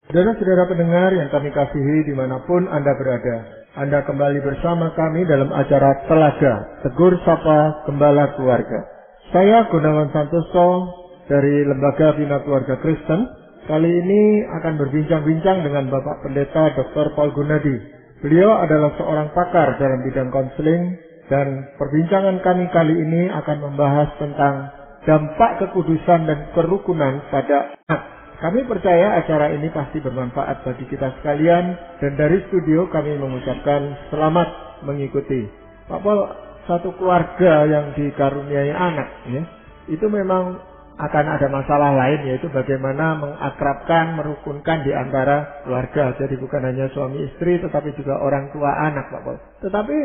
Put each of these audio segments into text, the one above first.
Saudara-saudara pendengar yang kami kasihi dimanapun Anda berada, Anda kembali bersama kami dalam acara Telaga, Tegur Sapa Gembala Keluarga. Saya Gunawan Santoso dari Lembaga Bina Keluarga Kristen. Kali ini akan berbincang-bincang dengan Bapak Pendeta Dr. Paul Gunadi. Beliau adalah seorang pakar dalam bidang konseling dan perbincangan kami kali ini akan membahas tentang dampak kekudusan dan kerukunan pada anak. Kami percaya acara ini pasti bermanfaat bagi kita sekalian dan dari studio kami mengucapkan selamat mengikuti. Pak Paul, satu keluarga yang dikaruniai anak, ya, itu memang akan ada masalah lain, yaitu bagaimana mengakrabkan, merukunkan di antara keluarga. Jadi bukan hanya suami istri, tetapi juga orang tua anak, Pak Paul. Tetapi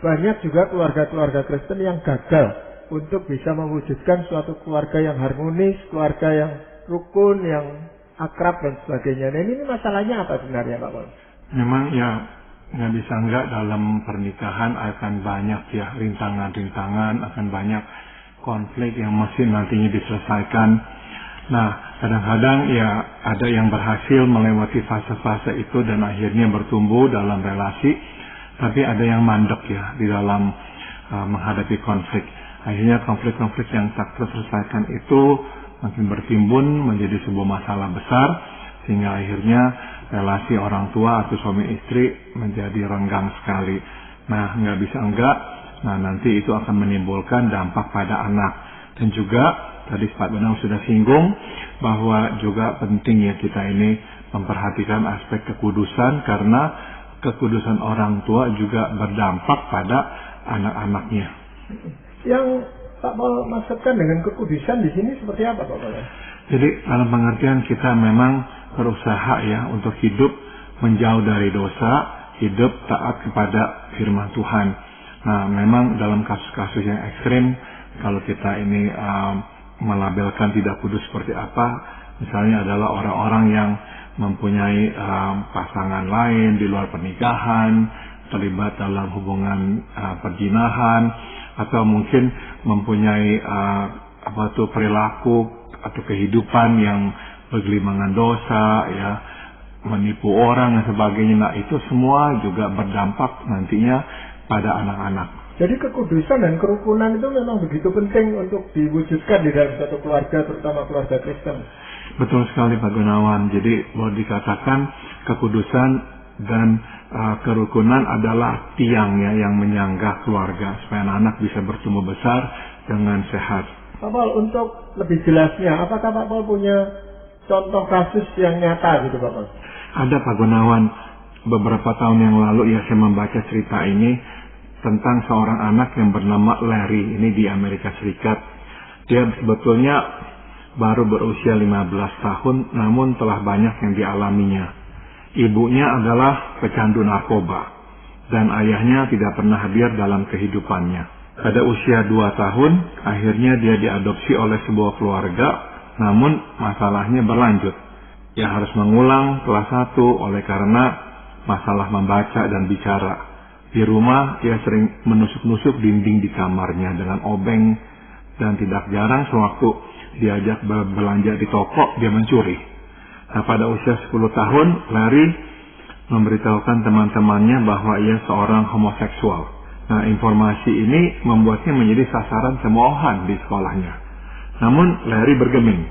banyak juga keluarga-keluarga Kristen yang gagal untuk bisa mewujudkan suatu keluarga yang harmonis, keluarga yang rukun, yang akrab dan sebagainya. Nah, ini masalahnya apa sebenarnya, Pak Paul? Memang ya nggak bisa enggak dalam pernikahan akan banyak ya rintangan-rintangan, akan banyak konflik yang mesti nantinya diselesaikan. Nah, kadang-kadang ya ada yang berhasil melewati fase-fase itu dan akhirnya bertumbuh dalam relasi, tapi ada yang mandek ya di dalam menghadapi konflik. Akhirnya konflik-konflik yang tak terselesaikan itu makin bertimbun menjadi sebuah masalah besar, sehingga akhirnya relasi orang tua atau suami istri menjadi renggang sekali. Nah, nggak bisa enggak, nah nanti itu akan menimbulkan dampak pada anak. Dan juga tadi Pak Benang sudah singgung bahwa juga penting ya kita ini memperhatikan aspek kekudusan, karena kekudusan orang tua juga berdampak pada anak-anaknya. Yang Pak Paul maksudkan dengan kekudusan di sini seperti apa, Pak Paul? Jadi dalam pengertian kita memang berusaha ya untuk hidup menjauh dari dosa, hidup taat kepada firman Tuhan. Nah, memang dalam kasus-kasus yang ekstrim, kalau kita ini melabelkan tidak kudus seperti apa, misalnya adalah orang-orang yang mempunyai pasangan lain di luar pernikahan, terlibat dalam hubungan perzinahan, atau mungkin mempunyai perilaku atau kehidupan yang bergelimangan dosa, ya, menipu orang dan sebagainya. Nah, itu semua juga berdampak nantinya pada anak-anak. Jadi kekudusan dan kerukunan itu memang begitu penting untuk diwujudkan di dalam satu keluarga, terutama keluarga Kristen. Betul sekali Pak Gunawan. Jadi boleh dikatakan kekudusan dan kerukunan adalah tiangnya yang menyanggah keluarga supaya anak-anak bisa bertumbuh besar dengan sehat. Pak Paul, untuk lebih jelasnya, apakah Pak Paul punya contoh kasus yang nyata gitu, Pak Paul? Ada Pak Gunawan. Beberapa tahun yang lalu ya saya membaca cerita ini tentang seorang anak yang bernama Larry, ini di Amerika Serikat. Dia sebetulnya baru berusia 15 tahun, namun telah banyak yang dialaminya. Ibunya adalah pecandu narkoba, dan ayahnya tidak pernah hadir dalam kehidupannya. Pada usia 2 tahun, akhirnya dia diadopsi oleh sebuah keluarga, namun masalahnya berlanjut. Dia harus mengulang kelas 1 oleh karena masalah membaca dan bicara. Di rumah, dia sering menusuk-nusuk dinding di kamarnya dengan obeng, dan tidak jarang sewaktu diajak belanja di toko, dia mencuri. Nah, pada usia 10 tahun, Larry memberitahukan teman-temannya bahwa ia seorang homoseksual. Nah, informasi ini membuatnya menjadi sasaran cemoohan di sekolahnya. Namun, Larry bergeming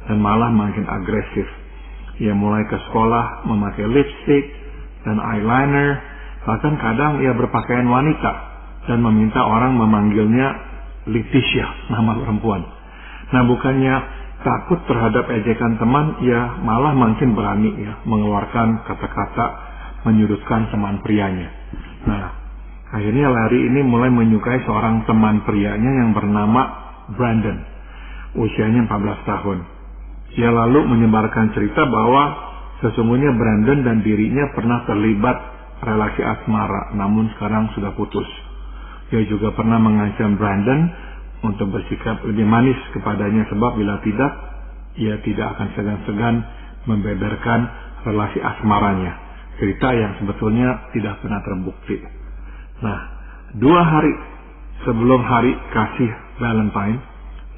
dan malah makin agresif. Ia mulai ke sekolah memakai lipstick dan eyeliner, bahkan kadang ia berpakaian wanita dan meminta orang memanggilnya Leticia, nama perempuan. Nah, bukannya takut terhadap ejekan teman, ia malah makin berani ya mengeluarkan kata-kata menyudutkan teman prianya. Nah, akhirnya Larry ini mulai menyukai seorang teman prianya yang bernama Brandon, usianya 14 tahun. Ia lalu menyebarkan cerita bahwa sesungguhnya Brandon dan dirinya pernah terlibat relasi asmara, namun sekarang sudah putus. Ia juga pernah mengancam Brandon untuk bersikap lebih manis kepadanya, sebab bila tidak, ia tidak akan segan-segan membeberkan relasi asmaranya. Cerita yang sebetulnya tidak pernah terbukti. Nah, 2 hari sebelum hari kasih Valentine,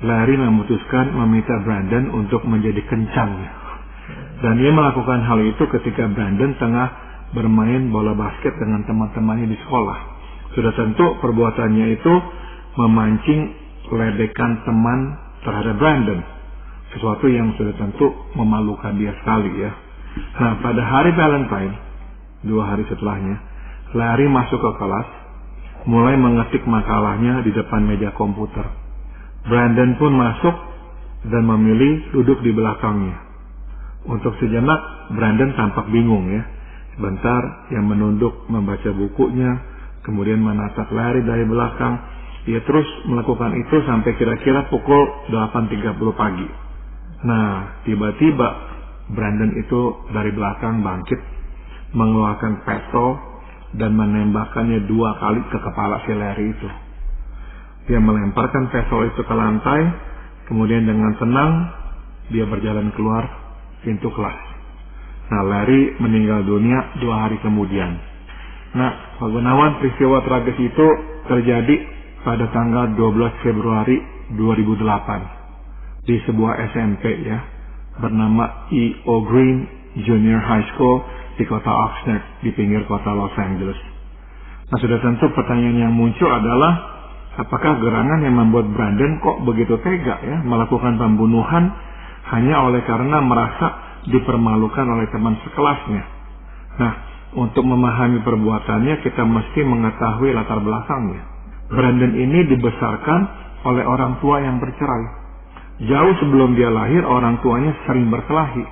Larry memutuskan meminta Brandon untuk menjadi kencangnya. Dan dia melakukan hal itu ketika Brandon tengah bermain bola basket dengan teman-temannya di sekolah. Sudah tentu perbuatannya itu memancing ledekan teman terhadap Brandon. Sesuatu yang sudah tentu memalukan dia sekali ya. Nah, pada hari Valentine, 2 hari setelahnya, Larry masuk ke kelas, mulai mengetik makalahnya di depan meja komputer. Brandon pun masuk dan memilih duduk di belakangnya. Untuk sejenak, Brandon tampak bingung ya. Sebentar, ia menunduk membaca bukunya, kemudian menatap Larry dari belakang. Ia terus melakukan itu sampai kira-kira pukul 8.30 pagi. Nah, tiba-tiba Brandon itu dari belakang bangkit, mengeluarkan pistol dan menembakkannya 2 kali ke kepala si Larry itu. Dia melemparkan pistol itu ke lantai, kemudian dengan tenang dia berjalan keluar pintu kelas. Nah, Larry meninggal dunia 2 hari kemudian. Nah, Pak Gunawan, peristiwa tragis itu terjadi pada tanggal 12 Februari 2008 di sebuah SMP ya, bernama E.O. Green Junior High School di kota Oxnard di pinggir kota Los Angeles. Nah, sudah tentu pertanyaan yang muncul adalah, apakah gerangan yang membuat Brandon kok begitu tega ya melakukan pembunuhan hanya oleh karena merasa dipermalukan oleh teman sekelasnya? Nah, untuk memahami perbuatannya kita mesti mengetahui latar belakangnya. Brandon ini dibesarkan oleh orang tua yang bercerai. Jauh sebelum dia lahir, orang tuanya sering berkelahi.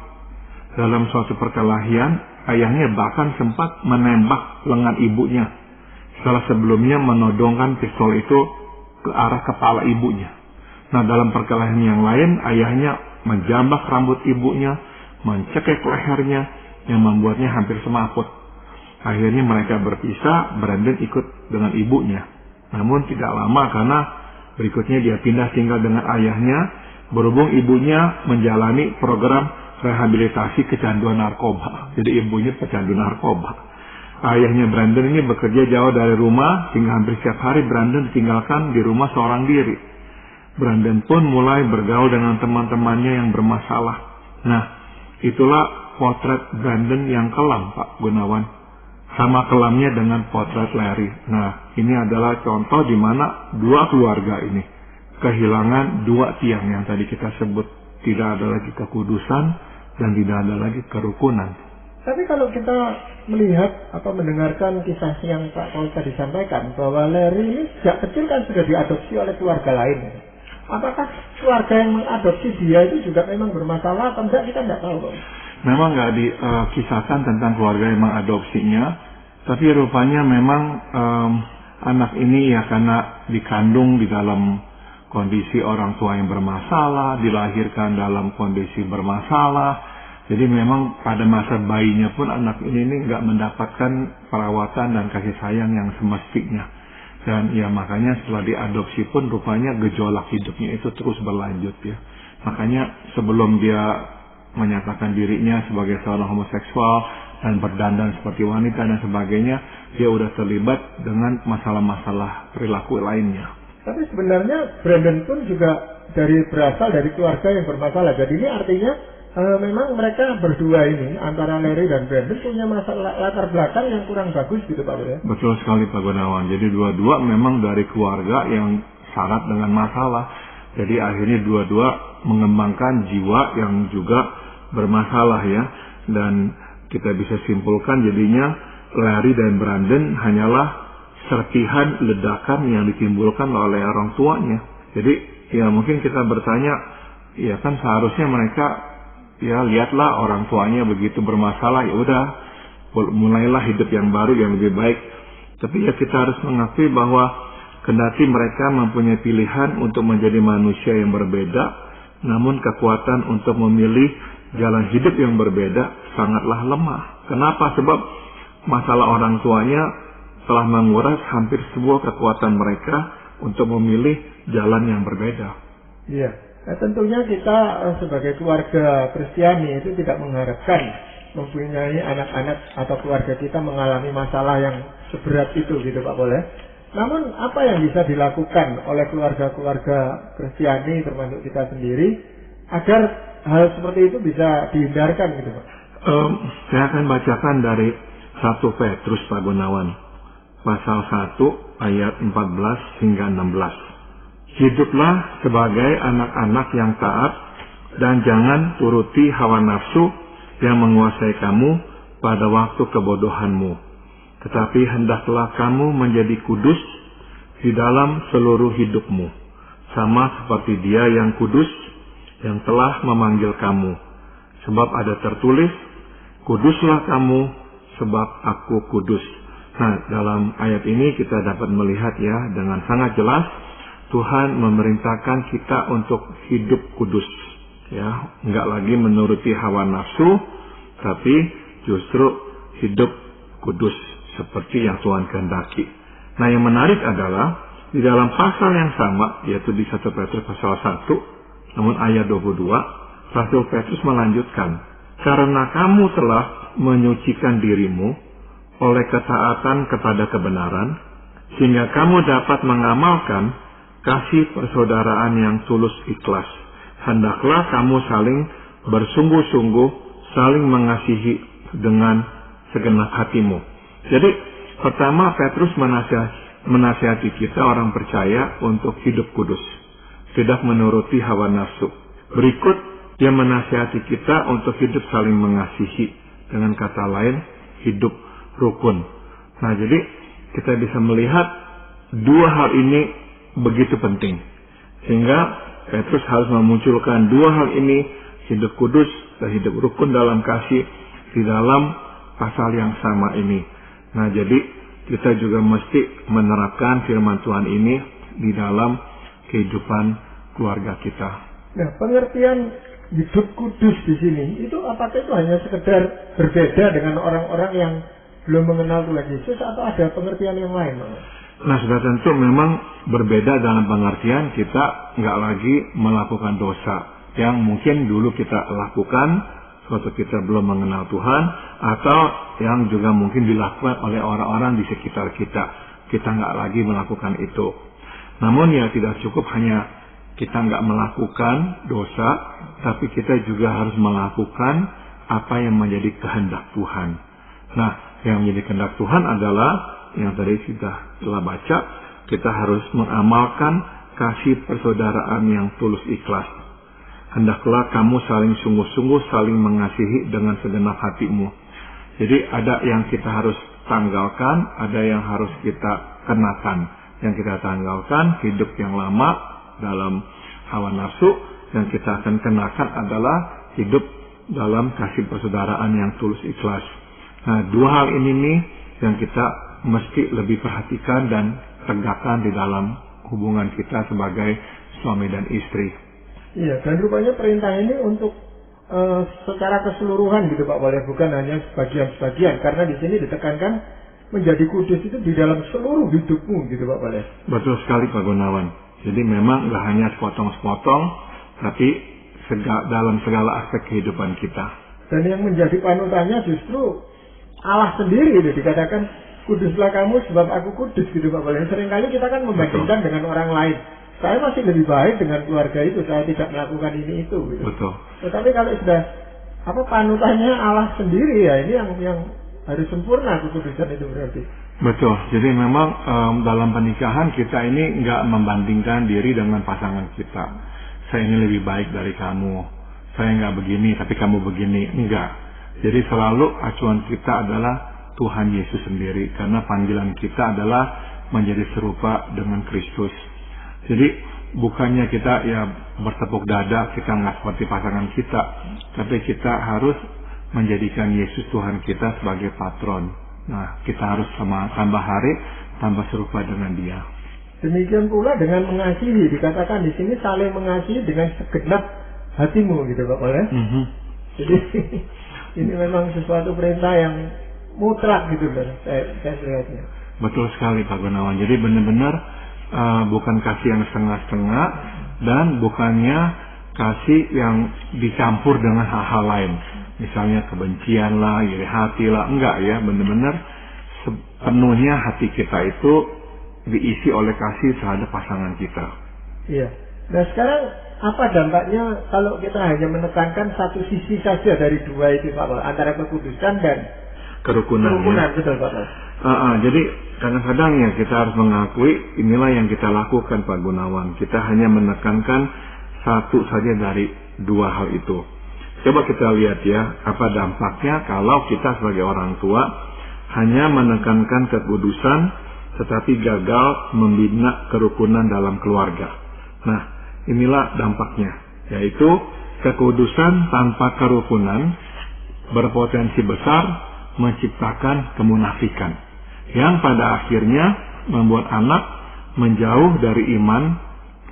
Dalam suatu perkelahian, ayahnya bahkan sempat menembak lengan ibunya, setelah sebelumnya menodongkan pistol itu ke arah kepala ibunya. Nah, dalam perkelahian yang lain, ayahnya menjambak rambut ibunya, mencekik lehernya, yang membuatnya hampir semaput. Akhirnya mereka berpisah, Brandon ikut dengan ibunya. Namun tidak lama karena berikutnya dia pindah tinggal dengan ayahnya, berhubung ibunya menjalani program rehabilitasi kecanduan narkoba. Jadi ibunya pecandu narkoba. Ayahnya Brandon ini bekerja jauh dari rumah, sehingga hampir setiap hari Brandon ditinggalkan di rumah seorang diri. Brandon pun mulai bergaul dengan teman-temannya yang bermasalah. Nah, itulah potret Brandon yang kelam, Pak Gunawan. Sama kelamnya dengan potret Larry. Nah, ini adalah contoh di mana 2 keluarga ini kehilangan 2 tiang yang tadi kita sebut. Tidak ada lagi kekudusan dan tidak ada lagi kerukunan. Tapi kalau kita melihat atau mendengarkan kisah yang Pak Paul tadi sampaikan, bahwa Larry ini sejak kecil kan sudah diadopsi oleh keluarga lain. Apakah keluarga yang mengadopsi dia itu juga memang bermasalah atau enggak, kita tidak tahu. Memang nggak dikisahkan tentang keluarga yang mengadopsinya, tapi rupanya memang anak ini ya karena dikandung di dalam kondisi orang tua yang bermasalah, dilahirkan dalam kondisi bermasalah. Jadi memang pada masa bayinya pun anak ini nggak mendapatkan perawatan dan kasih sayang yang semestinya. Dan ya makanya setelah diadopsi pun rupanya gejolak hidupnya itu terus berlanjut ya. Makanya sebelum dia menyatakan dirinya sebagai seorang homoseksual dan berdandan seperti wanita dan sebagainya, dia udah terlibat dengan masalah-masalah perilaku lainnya. Tapi sebenarnya Brandon pun juga berasal dari keluarga yang bermasalah. Jadi ini artinya memang mereka berdua ini, antara Larry dan Brandon, punya masalah latar belakang yang kurang bagus gitu Pak Bro. Betul sekali Pak Gunawan. Jadi dua-dua memang dari keluarga yang syarat dengan masalah. Jadi akhirnya dua-dua mengembangkan jiwa yang juga bermasalah ya. Dan kita bisa simpulkan jadinya Larry dan Brandon hanyalah serpihan ledakan yang ditimbulkan oleh orang tuanya. Jadi ya mungkin kita bertanya, ya kan seharusnya mereka ya lihatlah orang tuanya begitu bermasalah, ya udah mulailah hidup yang baru yang lebih baik. Tapi ya kita harus mengakui bahwa kendati mereka mempunyai pilihan untuk menjadi manusia yang berbeda, namun kekuatan untuk memilih jalan hidup yang berbeda sangatlah lemah. Kenapa? Sebab masalah orang tuanya telah menguras hampir semua kekuatan mereka untuk memilih jalan yang berbeda. Iya, nah, tentunya kita sebagai keluarga Kristiani itu tidak mengharapkan mempunyai anak-anak atau keluarga kita mengalami masalah yang seberat itu gitu Pak Boleh. Namun apa yang bisa dilakukan oleh keluarga-keluarga Kristiani termasuk kita sendiri agar hal seperti itu bisa dihindarkan gitu Pak? Saya akan bacakan dari 1 Petrus Pak Gunawan, pasal 1 ayat 14 hingga 16. Hiduplah sebagai anak-anak yang taat dan jangan turuti hawa nafsu yang menguasai kamu pada waktu kebodohanmu. Tetapi hendaklah kamu menjadi kudus di dalam seluruh hidupmu, sama seperti Dia yang kudus yang telah memanggil kamu. Sebab ada tertulis, kuduslah kamu sebab aku kudus. Nah, dalam ayat ini kita dapat melihat ya dengan sangat jelas Tuhan memerintahkan kita untuk hidup kudus. Ya, enggak lagi menuruti hawa nafsu, tapi justru hidup kudus seperti yang Tuhan kehendaki. Nah, yang menarik adalah di dalam pasal yang sama, yaitu di 1 Petrus pasal 1, namun ayat 22, Rasul Petrus melanjutkan, karena kamu telah menyucikan dirimu oleh ketaatan kepada kebenaran, sehingga kamu dapat mengamalkan kasih persaudaraan yang tulus ikhlas. Hendaklah kamu saling bersungguh-sungguh, saling mengasihi dengan segenap hatimu. Jadi, pertama Petrus menasihati kita orang percaya untuk hidup kudus, tidak menuruti hawa nafsu. Berikut, dia menasihati kita untuk hidup saling mengasihi, dengan kata lain, hidup rukun. Nah, jadi kita bisa melihat dua hal ini begitu penting, sehingga Petrus harus memunculkan dua hal ini, hidup kudus dan hidup rukun dalam kasih, di dalam pasal yang sama ini. Nah, jadi kita juga mesti menerapkan firman Tuhan ini di dalam kehidupan keluarga kita. Nah, pengertian hidup kudus di sini itu apakah itu hanya sekedar berbeda dengan orang-orang yang belum mengenal Tuhan Yesus, atau ada pengertian yang lain? Nah, sudah tentu memang berbeda dalam pengertian kita nggak lagi melakukan dosa yang mungkin dulu kita lakukan waktu kita belum mengenal Tuhan, atau yang juga mungkin dilakukan oleh orang-orang di sekitar kita. Kita nggak lagi melakukan itu. Namun ya tidak cukup hanya kita nggak melakukan dosa, tapi kita juga harus melakukan apa yang menjadi kehendak Tuhan. Nah, yang menjadi kehendak Tuhan adalah yang tadi kita telah baca, kita harus mengamalkan kasih persaudaraan yang tulus ikhlas. Hendaklah kamu saling sungguh-sungguh, saling mengasihi dengan segenap hatimu. Jadi ada yang kita harus tanggalkan, ada yang harus kita kenakan. Yang kita tanggalkan hidup yang lama dalam hawa nafsu, yang kita akan kenakan adalah hidup dalam kasih persaudaraan yang tulus ikhlas. Nah, dua hal ini nih yang kita mesti lebih perhatikan dan tegakkan di dalam hubungan kita sebagai suami dan istri. Iya, dan rupanya perintah ini untuk secara keseluruhan gitu Pak Waleh, bukan hanya sebagian-sebagian, karena di sini ditekankan menjadi kudus itu di dalam seluruh hidupmu gitu Pak Waleh. Betul sekali Pak Gunawan. Jadi memang nggak hanya sepotong-sepotong, tapi dalam segala aspek kehidupan kita. Dan yang menjadi panutannya justru Allah sendiri itu dikatakan, kuduslah kamu sebab aku kudus gitu Pak Waleh. Seringkali kita kan membandingkan dengan orang lain. Saya masih lebih baik dengan keluarga itu, saya tidak melakukan ini itu gitu. Betul. Tetapi kalau sudah panutannya Allah sendiri, ya ini yang harus sempurna kekudusan itu berarti. Betul. Jadi memang dalam pernikahan kita ini nggak membandingkan diri dengan pasangan kita. Saya ini lebih baik dari kamu. Saya nggak begini, tapi kamu begini. Enggak. Jadi selalu acuan kita adalah Tuhan Yesus sendiri, karena panggilan kita adalah menjadi serupa dengan Kristus. Jadi bukannya kita ya bertepuk dada, kita nggak seperti pasangan kita, tapi kita harus menjadikan Yesus Tuhan kita sebagai patron. Nah, kita harus tambah hari tambah serupa dengan Dia. Demikian pula dengan mengasihi, dikatakan di sini saling mengasihi dengan segenap hatimu gitu Pak Waleh. Jadi ini memang sesuatu perintah yang mutlak gitu kan, saya lihatnya. Betul sekali Pak Gunawan. Jadi benar-benar bukan kasih yang setengah-setengah, dan bukannya kasih yang dicampur dengan hal-hal lain. Misalnya kebencian lah, iri hati lah, enggak ya, benar-benar sepenuhnya hati kita itu diisi oleh kasih terhadap pasangan kita. Iya. Nah sekarang apa dampaknya kalau kita hanya menekankan satu sisi saja dari dua itu Pak Paul, antara kekudusan dan kerukunan ya. Betul Pak Paul. Jadi kadang-kadang ya kita harus mengakui inilah yang kita lakukan Pak Gunawan. Kita hanya menekankan satu saja dari dua hal itu. Coba kita lihat ya, apa dampaknya kalau kita sebagai orang tua hanya menekankan kekudusan tetapi gagal membina kerukunan dalam keluarga. Nah, inilah dampaknya, yaitu kekudusan tanpa kerukunan berpotensi besar menciptakan kemunafikan yang pada akhirnya membuat anak menjauh dari iman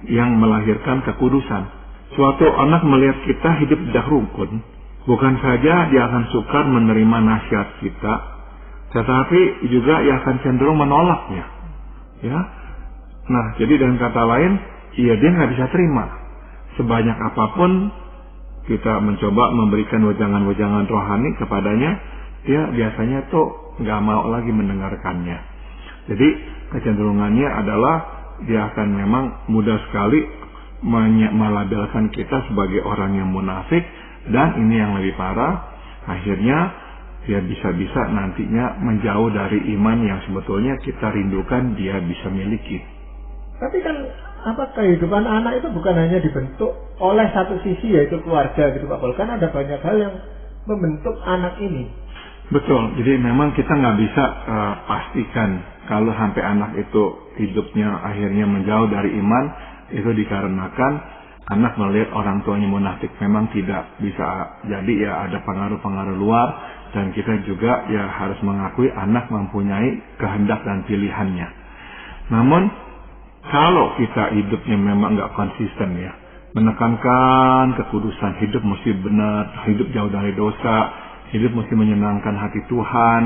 yang melahirkan kekudusan. Suatu anak melihat kita hidup tidak rukun, bukan saja dia akan sukar menerima nasihat kita, tetapi juga ia akan cenderung menolaknya. Ya, nah jadi dengan kata lain, dia nggak bisa terima. Sebanyak apapun kita mencoba memberikan wejangan-wejangan rohani kepadanya, dia biasanya tuh nggak mau lagi mendengarkannya. Jadi kecenderungannya adalah dia akan memang mudah sekali melabelkan kita sebagai orang yang munafik, dan ini yang lebih parah, akhirnya dia bisa-bisa nantinya menjauh dari iman yang sebetulnya kita rindukan dia bisa miliki. Tapi kan kehidupan anak itu bukan hanya dibentuk oleh satu sisi yaitu keluarga gitu Pak Paul, kan ada banyak hal yang membentuk anak ini. Betul, jadi memang kita nggak bisa pastikan kalau sampai anak itu hidupnya akhirnya menjauh dari iman, itu dikarenakan anak melihat orang tuanya munafik. Memang tidak bisa, jadi ya ada pengaruh-pengaruh luar, dan kita juga ya harus mengakui anak mempunyai kehendak dan pilihannya. Namun kalau kita hidupnya memang nggak konsisten ya, menekankan kekudusan, hidup mesti benar, hidup jauh dari dosa, hidup mesti menyenangkan hati Tuhan,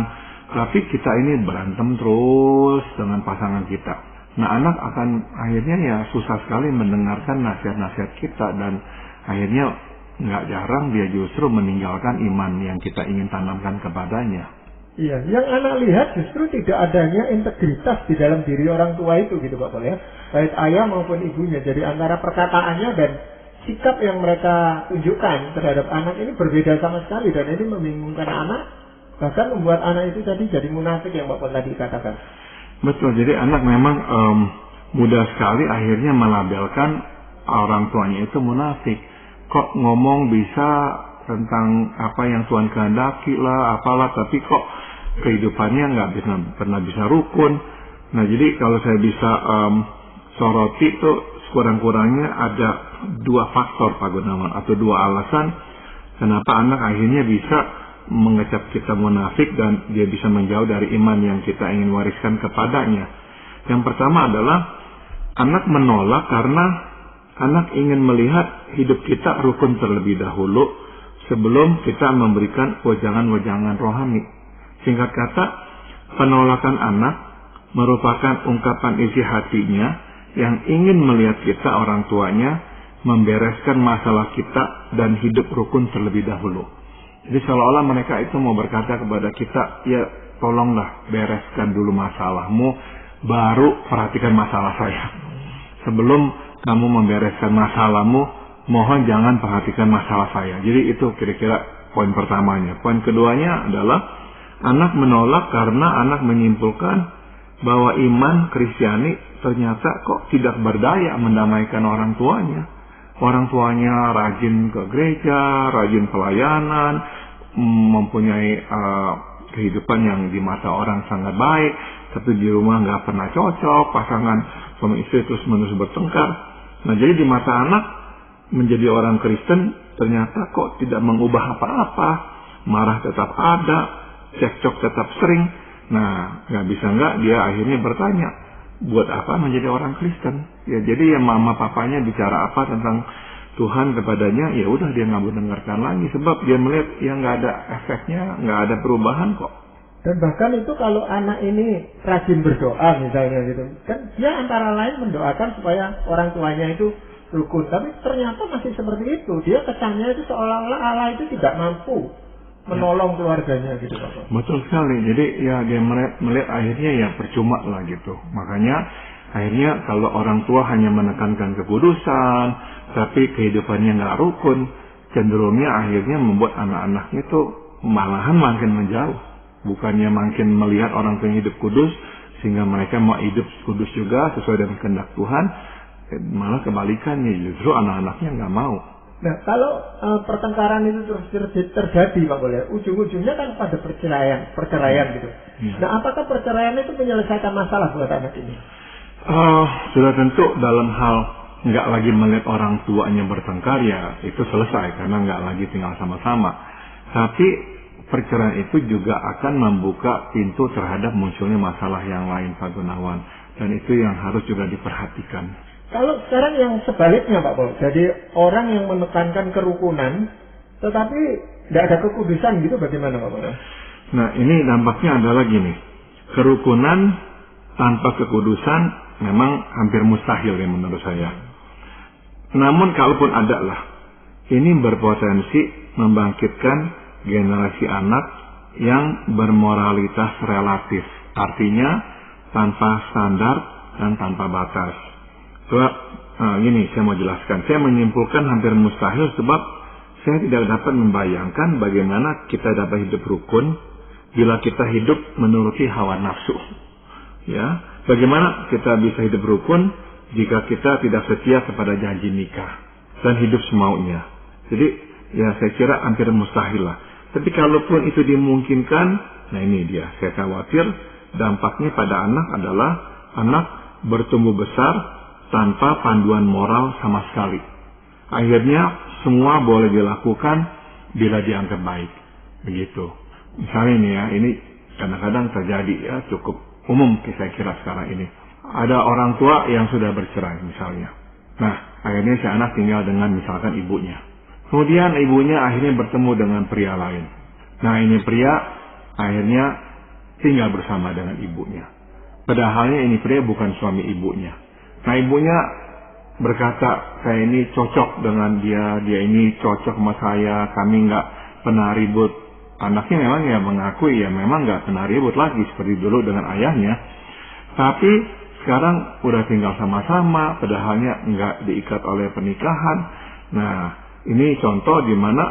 tapi kita ini berantem terus dengan pasangan kita. Nah, anak akan akhirnya ya susah sekali mendengarkan nasihat-nasihat kita, dan akhirnya nggak jarang dia justru meninggalkan iman yang kita ingin tanamkan kepadanya. Iya, yang anak lihat justru tidak adanya integritas di dalam diri orang tua itu gitu Pak Paul ya, baik ayah maupun ibunya. Jadi antara perkataannya dan sikap yang mereka tunjukkan terhadap anak ini berbeda sama sekali, dan ini membingungkan anak, bahkan membuat anak itu tadi jadi munafik yang Pak Paul tadi katakan. Betul, jadi anak memang mudah sekali akhirnya melabelkan orang tuanya itu munafik. Kok ngomong bisa tentang apa yang Tuhan kehendaki lah, apalah, tapi kok kehidupannya nggak pernah bisa rukun. Nah, jadi kalau saya bisa soroti itu kurang-kurangnya ada dua faktor Pak Gunawan, atau dua alasan kenapa anak akhirnya bisa mengecap kita munafik dan dia bisa menjauh dari iman yang kita ingin wariskan kepadanya. Yang pertama adalah anak menolak karena anak ingin melihat hidup kita rukun terlebih dahulu sebelum kita memberikan wejangan-wejangan rohani. Singkat kata, penolakan anak merupakan ungkapan isi hatinya yang ingin melihat kita orang tuanya membereskan masalah kita dan hidup rukun terlebih dahulu. Jadi seolah-olah mereka itu mau berkata kepada kita, ya tolonglah bereskan dulu masalahmu, baru perhatikan masalah saya. Sebelum kamu membereskan masalahmu, mohon jangan perhatikan masalah saya. Jadi itu kira-kira poin pertamanya. Poin keduanya adalah anak menolak karena anak menyimpulkan bahwa iman Kristiani ternyata kok tidak berdaya mendamaikan orang tuanya. Orang tuanya rajin ke gereja, rajin pelayanan, mempunyai kehidupan yang di mata orang sangat baik, tapi di rumah nggak pernah cocok, pasangan suami istri terus-menerus bertengkar. Nah, jadi di mata anak menjadi orang Kristen ternyata kok tidak mengubah apa-apa, marah tetap ada, cekcok tetap sering. Nah, nggak bisa nggak dia akhirnya bertanya, buat apa menjadi orang Kristen? Ya, jadi ya mama papanya bicara apa tentang Tuhan kepadanya, ya udah dia nggak mendengarkan lagi, sebab dia melihat ya nggak ada efeknya, nggak ada perubahan kok. Dan bahkan itu kalau anak ini rajin berdoa misalnya gitu, kan dia antara lain mendoakan supaya orang tuanya itu rukun, tapi ternyata masih seperti itu. Dia kesannya itu seolah-olah Allah itu tidak mampu menolong keluarganya gitu Pak. Betul sekali. Jadi ya dia melihat akhirnya ya percuma lah gitu. Makanya Akhirnya kalau orang tua hanya menekankan kekudusan, tapi kehidupannya nggak rukun, cenderungnya akhirnya membuat anak-anaknya itu malahan makin menjauh. Bukannya makin melihat orang tua hidup kudus, sehingga mereka mau hidup kudus juga sesuai dengan kehendak Tuhan, malah kebalikannya, justru anak-anaknya nggak mau. Nah, kalau pertengkaran itu terus terjadi, Pak Boleh, ujung-ujungnya kan pada perceraian gitu. Ya. Nah, apakah perceraian itu menyelesaikan masalah buat anak ini? Sudah tentu dalam hal nggak lagi melihat orang tuanya bertengkar, ya itu selesai karena nggak lagi tinggal sama-sama. Tapi perceraian itu juga akan membuka pintu terhadap munculnya masalah yang lain, Pak Gunawan, dan itu yang harus juga diperhatikan. Kalau sekarang yang sebaliknya, Pak Pol, jadi orang yang menekankan kerukunan, tetapi tidak ada kekudusan gitu, bagaimana, Pak Pol? Nah, ini dampaknya adalah gini, kerukunan tanpa kekudusan memang hampir mustahil ya menurut saya. Namun kalaupun ada lah, ini berpotensi membangkitkan generasi anak yang bermoralitas relatif, artinya tanpa standar dan tanpa batas. Sebab gini, saya mau jelaskan, saya menyimpulkan hampir mustahil sebab saya tidak dapat membayangkan bagaimana kita dapat hidup rukun bila kita hidup menuruti hawa nafsu. Ya, bagaimana kita bisa hidup rukun jika kita tidak setia kepada janji nikah dan hidup semaunya. Jadi ya saya kira hampir mustahil lah. Tapi kalaupun itu dimungkinkan, nah ini dia, saya khawatir dampaknya pada anak adalah anak bertumbuh besar tanpa panduan moral sama sekali. Akhirnya semua boleh dilakukan bila dianggap baik. Begitu. Misalnya ini ya, ini kadang-kadang terjadi ya, cukup umum saya kira sekarang ini. Ada orang tua yang sudah bercerai misalnya. Nah, akhirnya si anak tinggal dengan misalkan ibunya. Kemudian ibunya akhirnya bertemu dengan pria lain. Nah, ini pria akhirnya tinggal bersama dengan ibunya. Padahalnya ini pria bukan suami ibunya. Nah, ibunya berkata, saya ini cocok dengan dia ini cocok sama saya, kami nggak pernah ribut. Anaknya memang ya mengakui ya memang nggak pernah ribut lagi seperti dulu dengan ayahnya. Tapi sekarang udah tinggal sama-sama, padahalnya nggak diikat oleh pernikahan. Nah, ini contoh di mana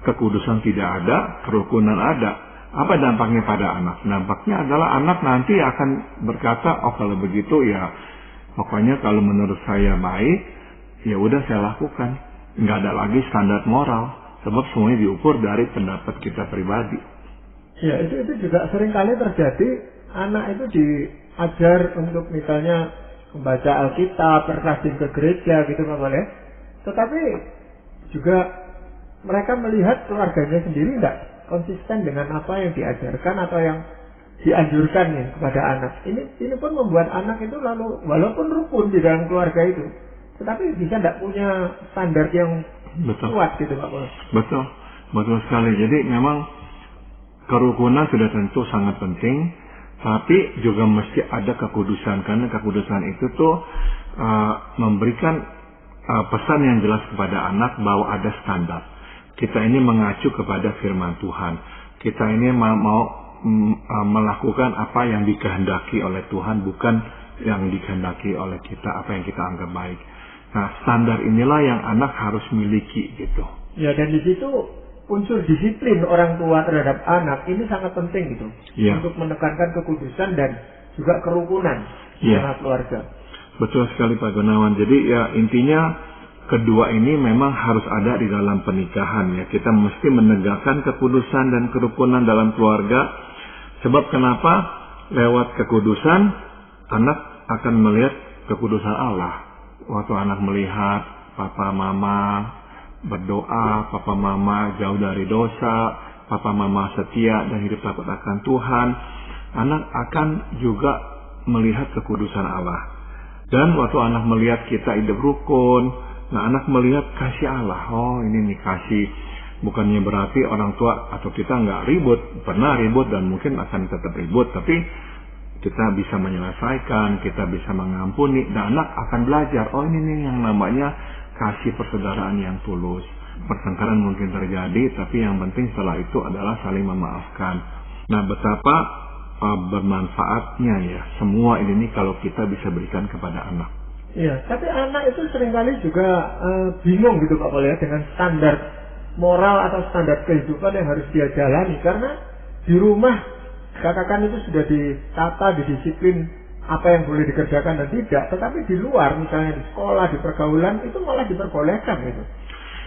kekudusan tidak ada, kerukunan ada. Apa dampaknya pada anak? Dampaknya adalah anak nanti akan berkata, oh kalau begitu ya pokoknya kalau menurut saya baik, ya udah saya lakukan. Nggak ada lagi standar moral. Sebab semuanya diukur dari pendapat kita pribadi. Ya, itu juga sering kali terjadi. Anak itu diajar untuk misalnya membaca Alkitab, rajin ke gereja gitu Pak Boleh. Tetapi juga mereka melihat keluarganya sendiri tidak konsisten dengan apa yang diajarkan atau yang dianjurkan ya kepada anak. Ini pun membuat anak itu lalu walaupun rukun di dalam keluarga itu, tetapi bisa tidak punya standar yang kuat gitu Pak Pol. Betul sekali. Jadi memang kerukunan sudah tentu sangat penting, tapi juga mesti ada kekudusan, karena kekudusan itu tuh memberikan pesan yang jelas kepada anak bahwa ada standar. Kita ini mengacu kepada firman Tuhan. Kita ini mau melakukan apa yang dikehendaki oleh Tuhan, bukan yang dikehendaki oleh kita, apa yang kita anggap baik. Nah, standar inilah yang anak harus miliki gitu. Ya, dan di situ unsur disiplin orang tua terhadap anak ini sangat penting gitu. Ya. Untuk menekankan kekudusan dan juga kerukunan dalam keluarga. Betul sekali Pak Gunawan. Jadi ya intinya kedua ini memang harus ada di dalam pernikahan ya. Kita mesti menegakkan kekudusan dan kerukunan dalam keluarga. Sebab kenapa? Lewat kekudusan anak akan melihat kekudusan Allah. Waktu anak melihat papa mama berdoa, papa mama jauh dari dosa, papa mama setia dan hidup takut akan Tuhan, anak akan juga melihat kekudusan Allah. Dan waktu anak melihat kita hidup rukun, nah anak melihat kasih Allah. Oh, ini nih kasih. Bukannya berarti orang tua atau kita nggak ribut, pernah ribut dan mungkin akan tetap ribut, tapi kita bisa menyelesaikan, kita bisa mengampuni, dan anak akan belajar, oh ini nih yang namanya kasih persaudaraan yang tulus. Pertengkaran mungkin terjadi, tapi yang penting setelah itu adalah saling memaafkan. Nah, betapa bermanfaatnya ya. Semua ini nih kalau kita bisa berikan kepada anak. Iya, tapi anak itu seringkali juga bingung gitu Pak Pol ya, dengan standar moral atau standar kehidupan yang harus dia jalani. Karena di rumah katakan itu sudah ditata, didisiplin apa yang boleh dikerjakan dan tidak. Tetapi di luar, misalnya di sekolah, di pergaulan, itu malah diperbolehkan gitu.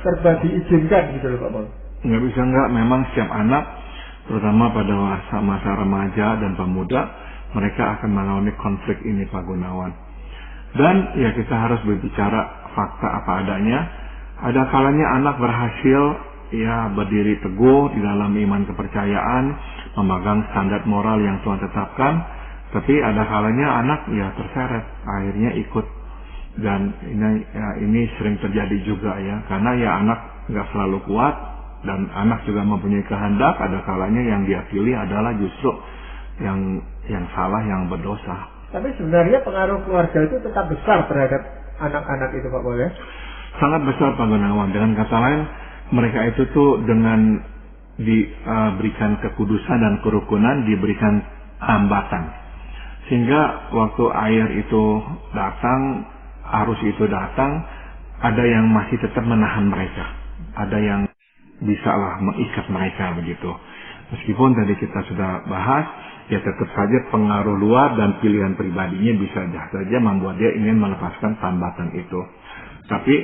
Serba diizinkan gitu loh Pak Pol. Nggak bisa nggak, memang setiap anak, terutama pada masa remaja dan pemuda, mereka akan mengalami konflik ini Pak Gunawan. Dan ya kita harus berbicara fakta apa adanya. Ada kalanya anak berhasil ya berdiri teguh di dalam iman kepercayaan, memegang standar moral yang Tuhan tetapkan. Tapi ada kalanya anak ya terseret, akhirnya ikut. Dan ini sering terjadi juga ya, karena ya anak nggak selalu kuat dan anak juga mempunyai kehendak. Ada kalanya yang dia pilih adalah justru yang salah, yang berdosa. Tapi sebenarnya pengaruh keluarga itu tetap besar terhadap anak-anak itu Pak Pol ya? Sangat besar Pak Gunawan. Dengan kata lain, mereka itu tuh dengan diberikan kekudusan dan kerukunan, diberikan hambatan. Sehingga waktu air itu datang, arus itu datang, ada yang masih tetap menahan mereka. Ada yang bisalah mengikat mereka begitu. Meskipun tadi kita sudah bahas, ya tetap saja pengaruh luar dan pilihan pribadinya bisa saja membuat dia ingin melepaskan hambatan itu. Tapi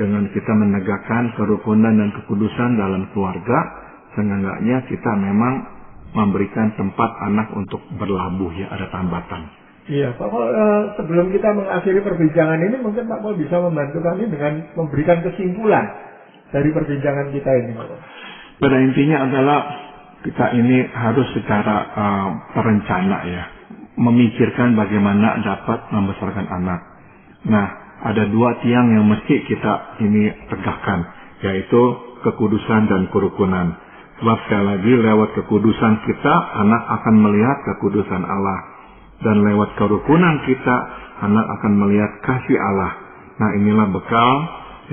dengan kita menegakkan kerukunan dan kekudusan dalam keluarga, seenggaknya kita memang memberikan tempat anak untuk berlabuh ya, ada tambatan. Iya, Pak Pol, sebelum kita mengakhiri perbincangan ini, mungkin Pak Pol bisa membantu kami dengan memberikan kesimpulan dari perbincangan kita ini, Pak Pol. Pada intinya adalah kita ini harus secara terencana ya, memikirkan bagaimana dapat membesarkan anak. Nah, ada dua tiang yang mesti kita ini tegakkan, yaitu kekudusan dan kerukunan. Sebab sekali lagi lewat kekudusan kita, anak akan melihat kekudusan Allah. Dan lewat kerukunan kita, anak akan melihat kasih Allah. Nah, inilah bekal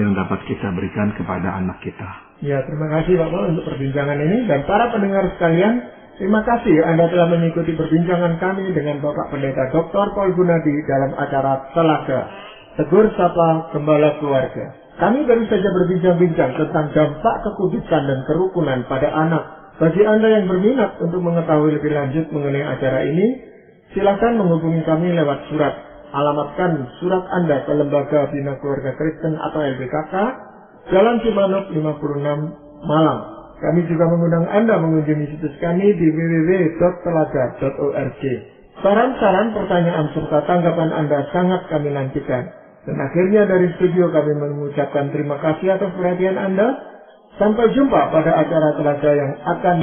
yang dapat kita berikan kepada anak kita. Ya, terima kasih Pak Pol untuk perbincangan ini. Dan para pendengar sekalian, terima kasih Anda telah mengikuti perbincangan kami dengan Bapak Pendeta Dr. Paul Gunadi dalam acara Telaga Tegur Sapa Gembala Keluarga. Kami baru saja berbincang-bincang tentang dampak kekudusan dan kerukunan pada anak. Bagi Anda yang berminat untuk mengetahui lebih lanjut mengenai acara ini, silakan menghubungi kami lewat surat. Alamatkan surat Anda ke Lembaga Bina Keluarga Kristen atau LBKK, Jalan Cimanuk 56, Malang. Kami juga mengundang Anda mengunjungi situs kami di www.telaga.org. Saran-saran, pertanyaan, serta tanggapan Anda sangat kami nantikan. Dan akhirnya dari studio kami mengucapkan terima kasih atas perhatian Anda. Sampai jumpa pada acara Telaga yang akan